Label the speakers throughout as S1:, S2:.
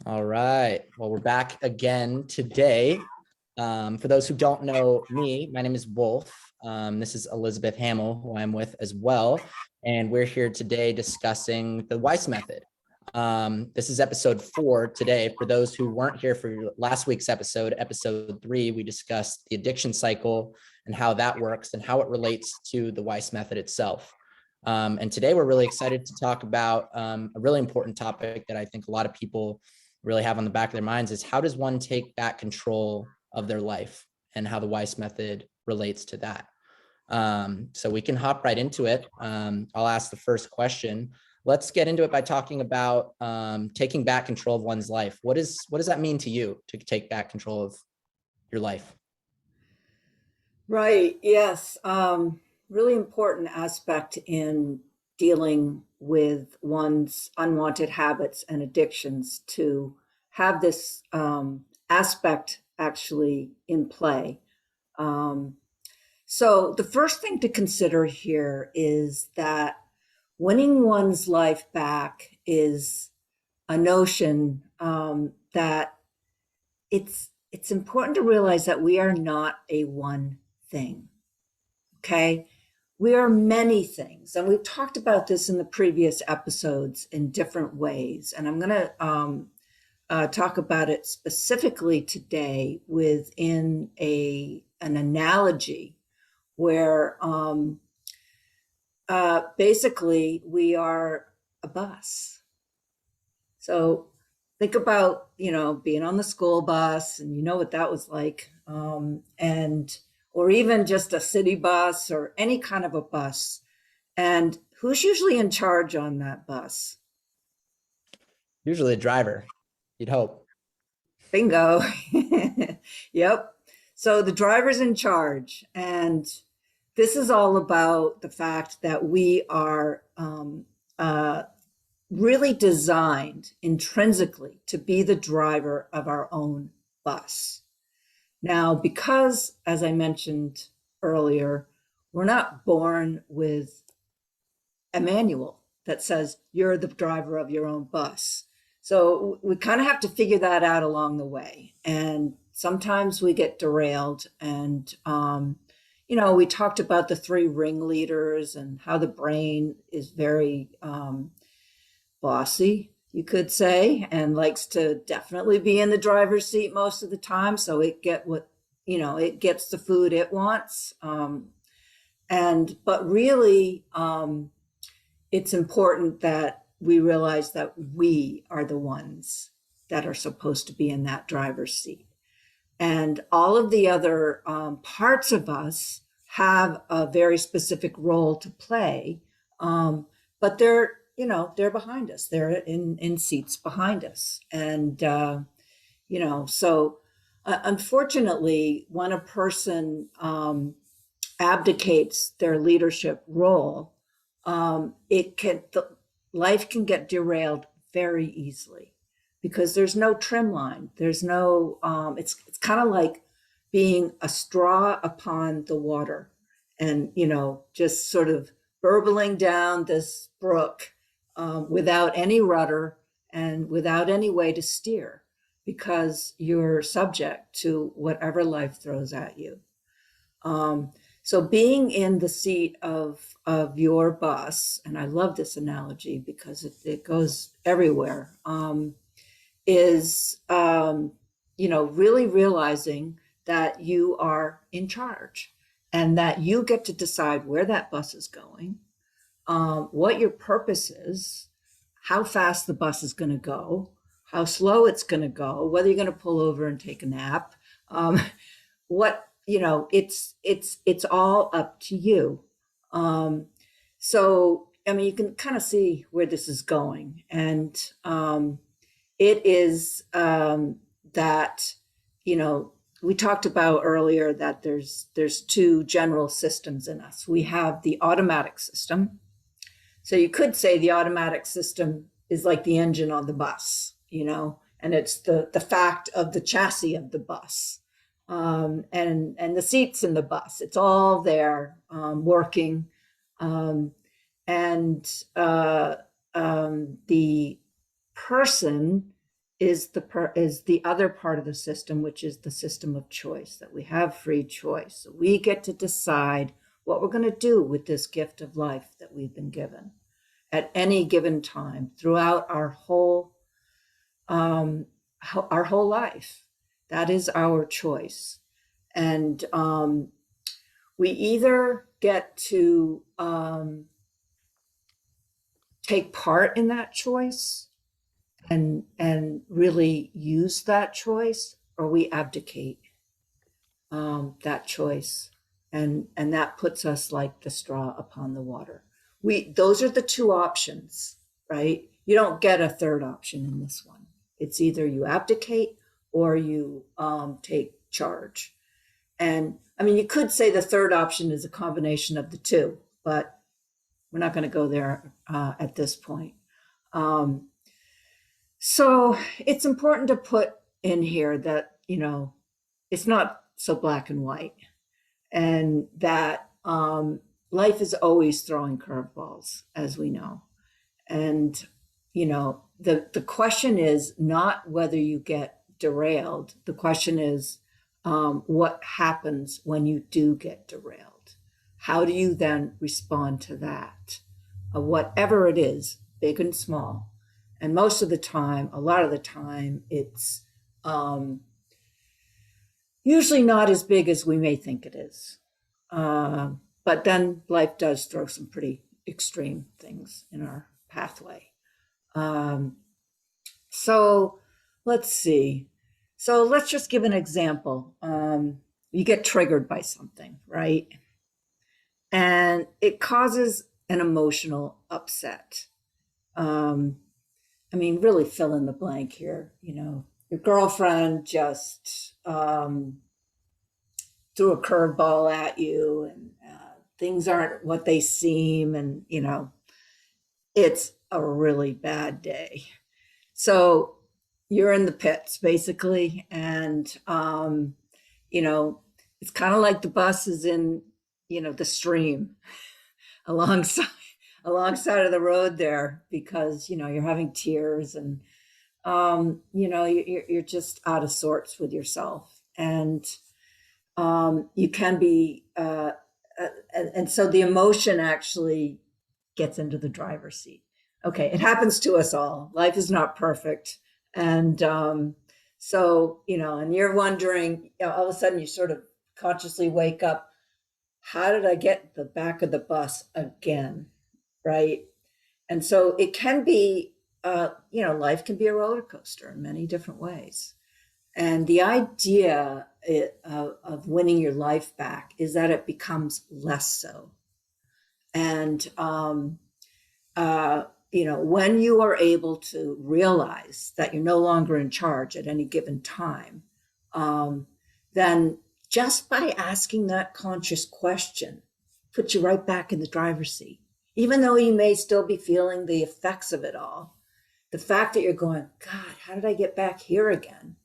S1: All right. Well, we're back again today. For those who don't know me, my name is Wolf. This is Elizabeth Hamill, who I'm with as well. And we're here today discussing the Weiss method. This is episode 4 today. For those who weren't here for last week's episode 3, we discussed the addiction cycle and how that works and how it relates to the Weiss method itself. And today we're really excited to talk about a really important topic that I think a lot of people really have on the back of their minds is how does one take back control of their life and how the Weiss method relates to that. So we can hop right into it. I'll ask the first question. Let's get into it by talking about taking back control of one's life. What does that mean to you to take back control of your life?
S2: Right. Yes. Really important aspect in dealing with one's unwanted habits and addictions to have this aspect actually in play. So the first thing to consider here is that winning one's life back is a notion that it's important to realize that we are not a one thing. Okay. We are many things. And we've talked about this in the previous episodes in different ways. And I'm going to talk about it specifically today within an analogy where basically we are a bus. So think about, being on the school bus and you know what that was like. Or even just a city bus or any kind of a bus. And who's usually in charge on that bus?
S1: Usually a driver, you'd hope.
S2: Bingo. Yep. So the driver's in charge. And this is all about the fact that we are really designed intrinsically to be the driver of our own bus. Now, because, as I mentioned earlier, we're not born with a manual that says you're the driver of your own bus. So we kind of have to figure that out along the way. And sometimes we get derailed. And, we talked about the 3 ringleaders and how the brain is very bossy, you could say, and likes to definitely be in the driver's seat most of the time. So it gets the food it wants. But really, it's important that we realize that we are the ones that are supposed to be in that driver's seat. And all of the other parts of us have a very specific role to play. But they're behind us. They're in seats behind us. And, so unfortunately, when a person abdicates their leadership role, life can get derailed very easily because there's no trim line. There's no, it's kind of like being a straw upon the water and, just sort of burbling down this brook without any rudder and without any way to steer because you're subject to whatever life throws at you. So being in the seat of your bus, and I love this analogy because it goes everywhere, is, really realizing that you are in charge and that you get to decide where that bus is going, what your purpose is, how fast the bus is going to go, how slow it's going to go, whether you're going to pull over and take a nap, it's all up to you. So, you can kind of see where this is going. And it is that, we talked about earlier that there's 2 general systems in us. We have the automatic system. So you could say the automatic system is like the engine on the bus, and it's the fact of the chassis of the bus. And the seats in the bus, it's all there working. The person is the other part of the system, which is the system of choice, that we have free choice. So we get to decide what we're going to do with this gift of life that we've been given at any given time throughout um, our whole life. That is our choice. And we either get to take part in that choice and really use that choice, or we abdicate that choice, and that puts us like the straw upon the water. Those are the two options, right? You don't get a third option in this one. It's either you abdicate or you take charge. And I mean, you could say the third option is a combination of the two, but we're not going to go there at this point. So it's important to put in here that, it's not so black and white, and that life is always throwing curveballs, as we know. And, the question is not whether you get derailed. The question is what happens when you do get derailed? How do you then respond to that? Whatever it is, big and small. And most of the time, a lot of the time, it's usually not as big as we may think it is. But then life does throw some pretty extreme things in our pathway. So let's see. So let's just give an example. You get triggered by something, right? And it causes an emotional upset. I mean, really fill in the blank here. Your girlfriend just threw a curveball at you, and things aren't what they seem, and it's a really bad day. So you're in the pits basically, and it's kind of like the bus is in the stream alongside of the road there, because you're having tears, and you're just out of sorts with yourself, and you can be and so the emotion actually gets into the driver's seat. Okay, it happens to us all. Life is not perfect. And so, and you're wondering, all of a sudden you sort of consciously wake up, how did I get the back of the bus again? Right. And so it can be, life can be a roller coaster in many different ways. And the idea of winning your life back is that it becomes less so. And, when you are able to realize that you're no longer in charge at any given time, then just by asking that conscious question puts you right back in the driver's seat. Even though you may still be feeling the effects of it all, the fact that you're going, God, how did I get back here again?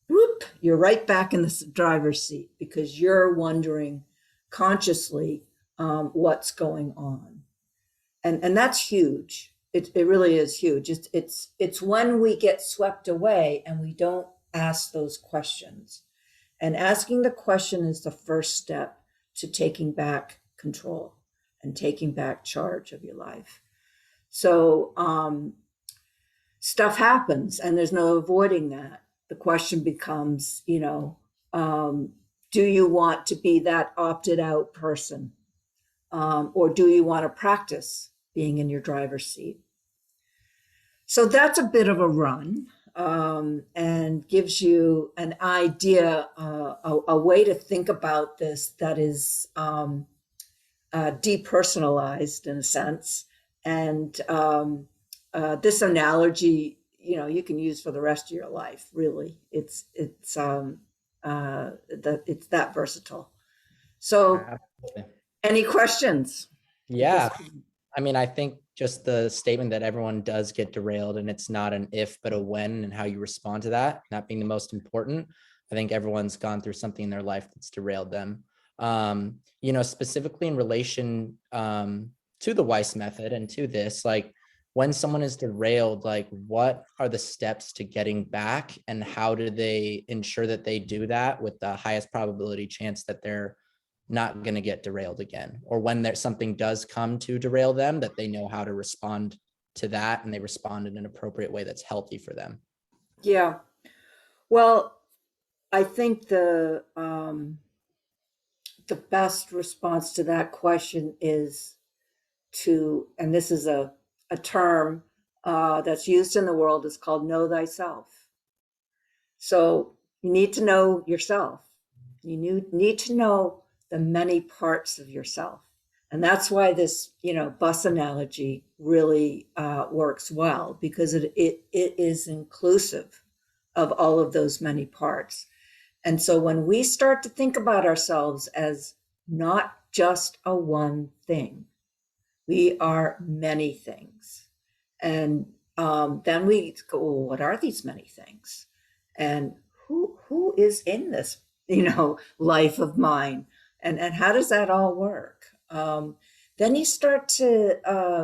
S2: Whoop, you're right back in the driver's seat, because you're wondering consciously what's going on. And that's huge. It really is huge. It's when we get swept away and we don't ask those questions. And asking the question is the first step to taking back control and taking back charge of your life. So stuff happens, and there's no avoiding that. The question becomes, do you want to be that opted out person? Or do you want to practice being in your driver's seat? So that's a bit of a run, and gives you an idea, a way to think about this that is depersonalized in a sense. And this analogy, you can use for the rest of your life. Really, it's that versatile. So, any questions?
S1: Yeah. I mean, I think just the statement that everyone does get derailed, and it's not an if, but a when, and how you respond to that being the most important. I think everyone's gone through something in their life that's derailed them. Specifically in relation to the Weiss method and to this, like, when someone is derailed, like what are the steps to getting back, and how do they ensure that they do that with the highest probability chance that they're not going to get derailed again, or when there's something does come to derail them, that they know how to respond to that and they respond in an appropriate way that's healthy for them?
S2: Yeah. Well, I think the best response to that question is to, and this is a term that's used in the world, is called know thyself. So you need to know yourself. You need to know the many parts of yourself. And that's why this, bus analogy really works well, because it is inclusive of all of those many parts. And so when we start to think about ourselves as not just a one thing, we are many things. And then we go, well, what are these many things? And who is in this, life of mine? And how does that all work? Then you start to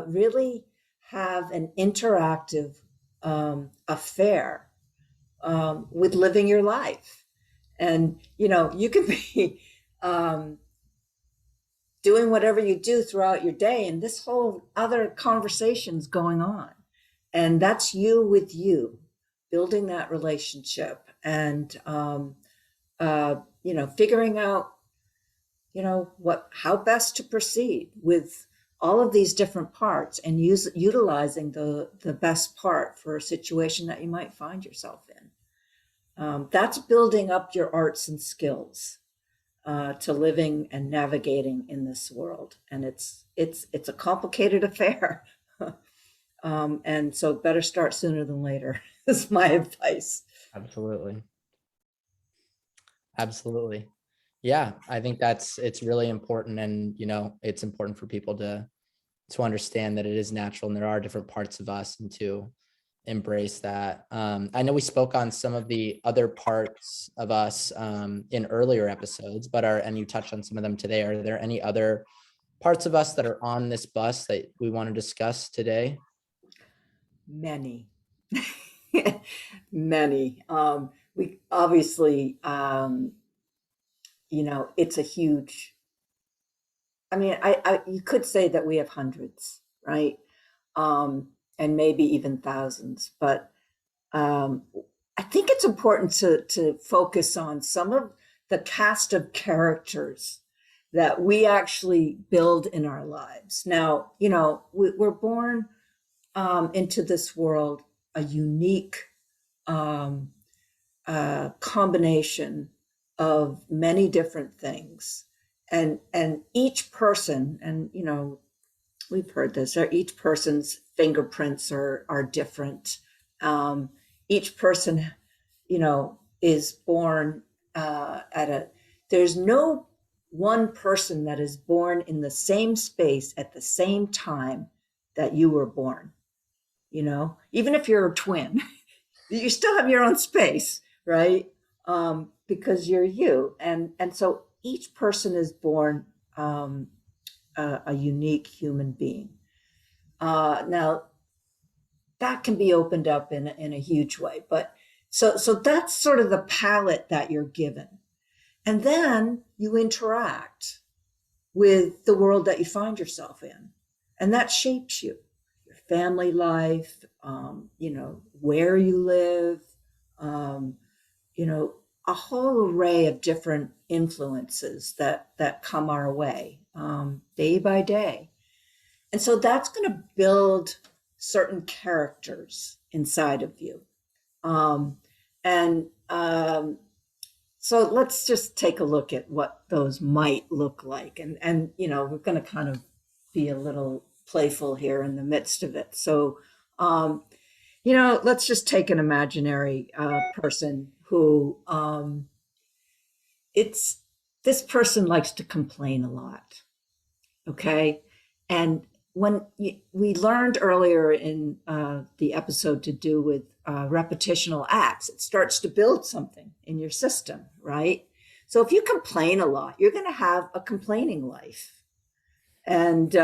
S2: really have an interactive affair with living your life. And, you can be doing whatever you do throughout your day, and this whole other conversation's going on. And that's you with you, building that relationship and, figuring out, how best to proceed with all of these different parts, and utilizing the best part for a situation that you might find yourself in. That's building up your arts and skills to living and navigating in this world, and it's a complicated affair. And so better start sooner than later is my advice.
S1: Absolutely. Absolutely. Yeah, I think it's really important. And, it's important for people to understand that it is natural and there are different parts of us, and to embrace that. I know we spoke on some of the other parts of us in earlier episodes, and you touched on some of them today. Are there any other parts of us that are on this bus that we want to discuss today?
S2: Many. Many. We obviously, it's a huge, you could say that we have hundreds, right? And maybe even thousands, but um, I think it's important to focus on some of the cast of characters that we actually build in our lives. Now, we're born into this world a unique um, combination of many different things, and each person, and we've heard this, or each person's fingerprints are different. Each person, is born at a, there's no one person that is born in the same space at the same time that you were born. Even if you're a twin, you still have your own space, right? Because you're you. And so each person is born a unique human being. Now, that can be opened up in a huge way. But so that's sort of the palette that you're given. And then you interact with the world that you find yourself in. And that shapes you, your family life, where you live, um, a whole array of different influences that come our way day by day. And so that's going to build certain characters inside of you. And so let's just take a look at what those might look like. And we're going to kind of be a little playful here in the midst of it. So, let's just take an imaginary person who it's this person likes to complain a lot. Okay. And we learned earlier in the episode to do with repetitional acts, it starts to build something in your system, right? So if you complain a lot, you're going to have a complaining life. And,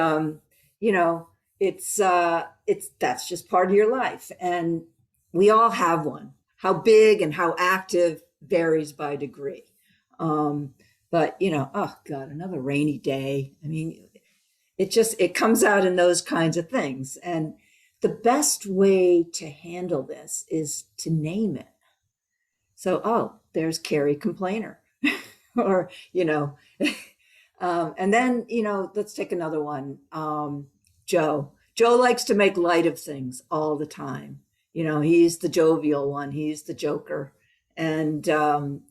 S2: it's that's just part of your life, and we all have one. How big and how active varies by degree. Um, but oh God, another rainy day. I mean, it comes out in those kinds of things. And the best way to handle this is to name it. So, oh, there's Carrie Complainer. Or, and then, let's take another one. Joe. Joe likes to make light of things all the time. He's the jovial one, he's the joker. And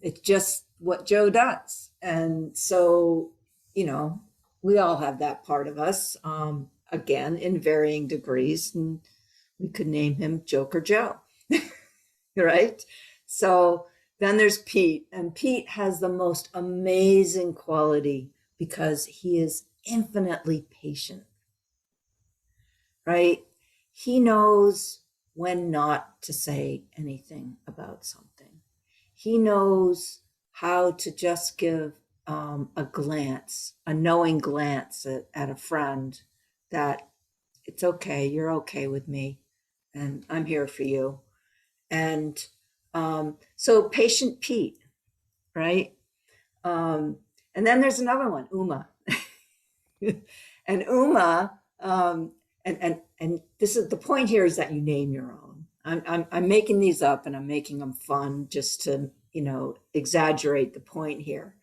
S2: it's just what Joe does. And so, we all have that part of us, again, in varying degrees. And we could name him Joker Joe, right? So then there's Pete, and Pete has the most amazing quality because he is infinitely patient, right? He knows when not to say anything about something. He knows how to just give a glance, a knowing glance at a friend that it's okay, you're okay with me, and I'm here for you. And so patient Pete, right? And then there's another one, Uma. And Uma, and this is the point here, is that you name your own. I'm making these up and I'm making them fun just to exaggerate the point here.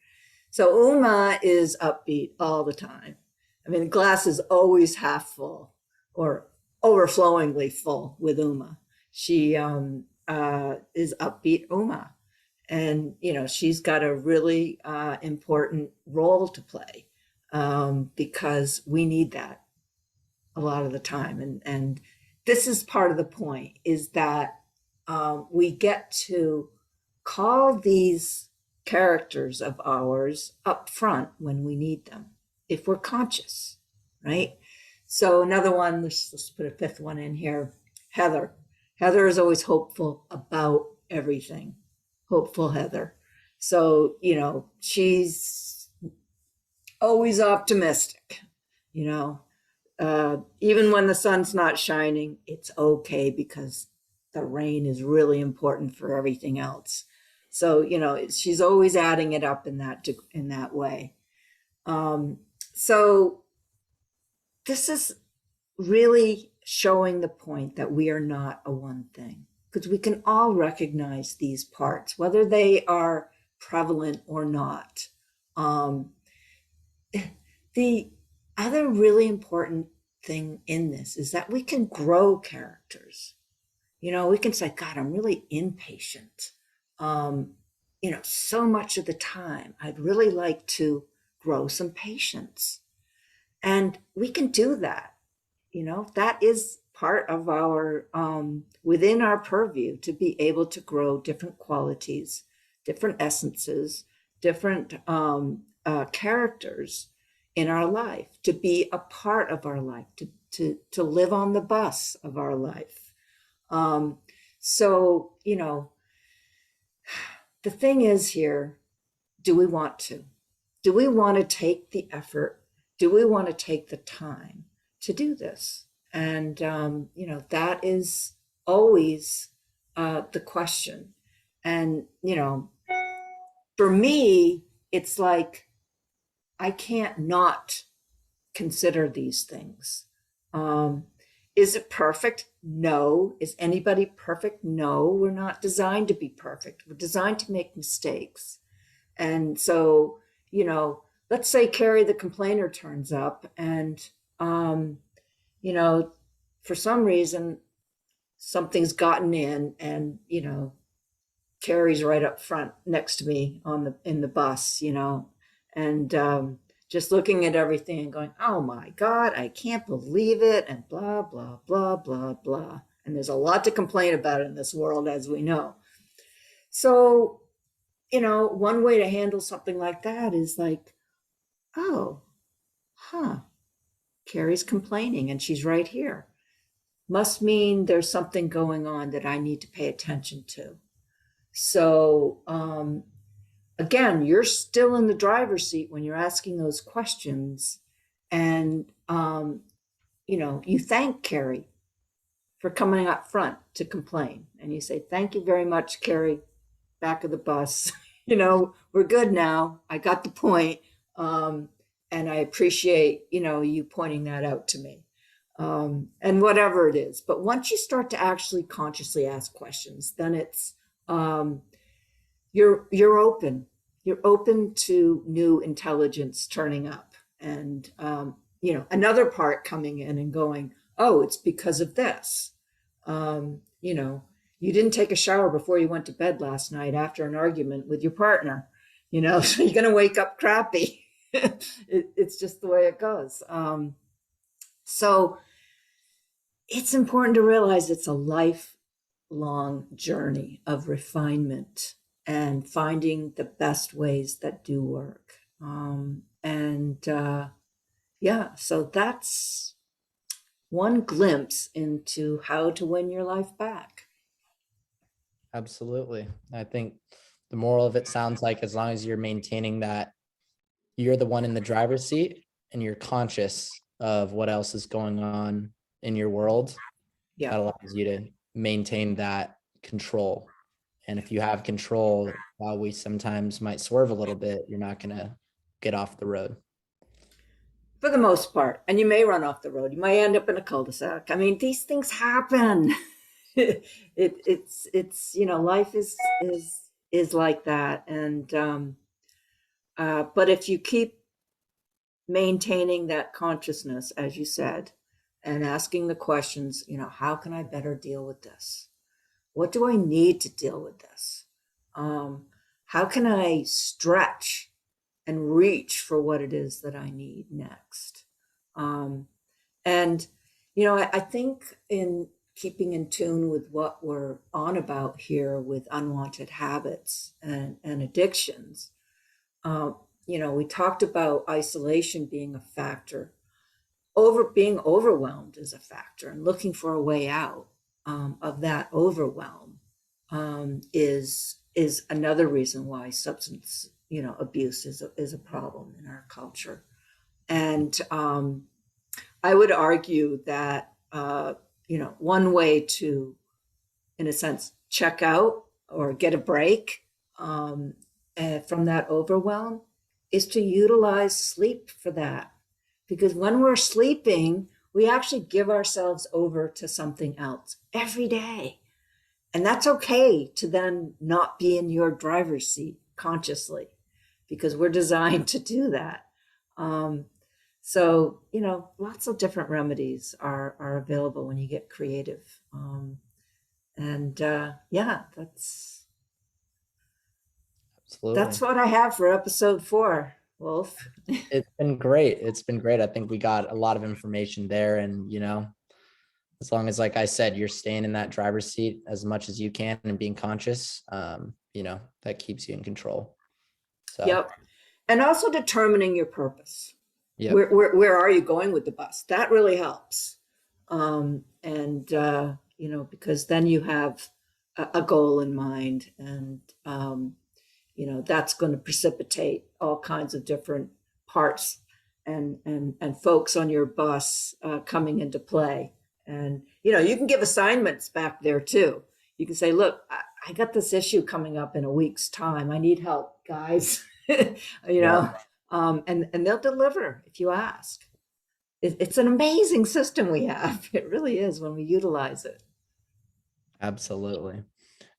S2: So Uma is upbeat all the time. I mean, the glass is always half full or overflowingly full with Uma. She is upbeat Uma. And, she's got a really important role to play, because we need that a lot of the time. And this is part of the point, is that we get to call these characters of ours up front when we need them, if we're conscious, right? So another one, let's put a fifth one in here, Heather. Heather is always hopeful about everything. Hopeful Heather. So, she's always optimistic, even when the sun's not shining, it's okay because the rain is really important for everything else. So, she's always adding it up in that way. So this is really showing the point that we are not a one thing, because we can all recognize these parts, whether they are prevalent or not. The other really important thing in this is that we can grow characters. We can say, God, I'm really impatient. So much of the time, I'd really like to grow some patience. And we can do that. That is part of our, within our purview, to be able to grow different qualities, different essences, different characters in our life, to be a part of our life, to live on the bus of our life. So, the thing is here, do we want to? Do we want to take the effort? Do we want to take the time to do this? And, that is always the question. And, for me, it's like, I can't not consider these things. Is it perfect? No. Is anybody perfect? No. We're not designed to be perfect. We're designed to make mistakes. And so, let's say Carrie the complainer turns up and, for some reason, something's gotten in and, Carrie's right up front next to me in the bus, and just looking at everything and going, oh my God, I can't believe it, and blah, blah, blah, blah, blah. And there's a lot to complain about in this world, as we know. So, one way to handle something like that is like, oh, Carrie's complaining and she's right here. Must mean there's something going on that I need to pay attention to. So, again, you're still in the driver's seat when you're asking those questions. And you thank Carrie for coming up front to complain. And you say, thank you very much, Carrie, back of the bus. We're good now. I got the point. And I appreciate, you pointing that out to me. And whatever it is. But once you start to actually consciously ask questions, then it's you're open. You're open to new intelligence turning up, and another part coming in and going, oh, it's because of this. You didn't take a shower before you went to bed last night after an argument with your partner. So you're gonna wake up crappy. It's just the way it goes. So it's important to realize it's a lifelong journey of refinement and finding the best ways that do work. So that's one glimpse into how to win your life back.
S1: Absolutely. I think the moral of it sounds like, as long as you're maintaining that you're the one in the driver's seat and you're conscious of what else is going on in your world, that allows you to maintain that control. And if you have control, while we sometimes might swerve a little bit, you're not going to get off the road.
S2: For the most part. And you may run off the road. You might end up in a cul-de-sac. I mean, these things happen. It's life is like that. And but if you keep maintaining that consciousness, as you said, and asking the questions, how can I better deal with this? What do I need to deal with this? How can I stretch and reach for what it is that I need next? I think in keeping in tune with what we're on about here with unwanted habits and addictions, we talked about isolation being a factor. Being overwhelmed is a factor, and looking for a way out of that overwhelm is another reason why substance abuse is a problem in our culture. And I would argue that one way to, in a sense, check out or get a break from that overwhelm is to utilize sleep for that. Because when we're sleeping, we actually give ourselves over to something else every day. And that's okay to then not be in your driver's seat consciously, because we're designed to do that. Lots of different remedies are available when you get creative. That's what I have for episode 4. Wolf.
S1: It's been great. It's been great. I think we got a lot of information there, and as long as, like I said, you're staying in that driver's seat as much as you can and being conscious, that keeps you in control. So
S2: Yep. And also determining your purpose.
S1: Yep.
S2: Where are you going with the bus? That really helps. Because then you have a goal in mind, and that's going to precipitate all kinds of different parts and folks on your bus coming into play. And, you can give assignments back there too. You can say, look, I got this issue coming up in a week's time. I need help, guys. And they'll deliver if you ask. It's an amazing system we have. It really is when we utilize it.
S1: Absolutely.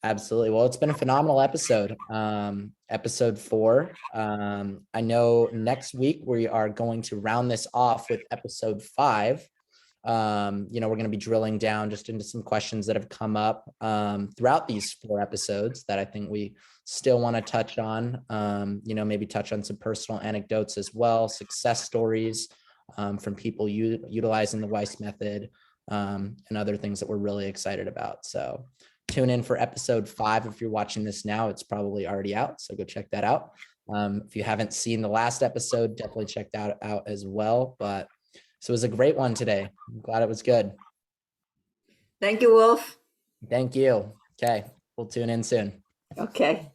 S1: Absolutely. Well, it's been a phenomenal episode. Episode 4. I know next week we are going to round this off with episode 5. We're going to be drilling down just into some questions that have come up throughout these 4 episodes that I think we still want to touch on. Maybe touch on some personal anecdotes as well, success stories from people utilizing the Weiss method, and other things that we're really excited about. So tune in for episode 5. If you're watching this now, it's probably already out, so go check that out. If you haven't seen the last episode, definitely check that out as well. So it was a great one today. I'm glad it was good.
S2: Thank you, Wolf.
S1: Thank you. Okay, we'll tune in soon.
S2: Okay.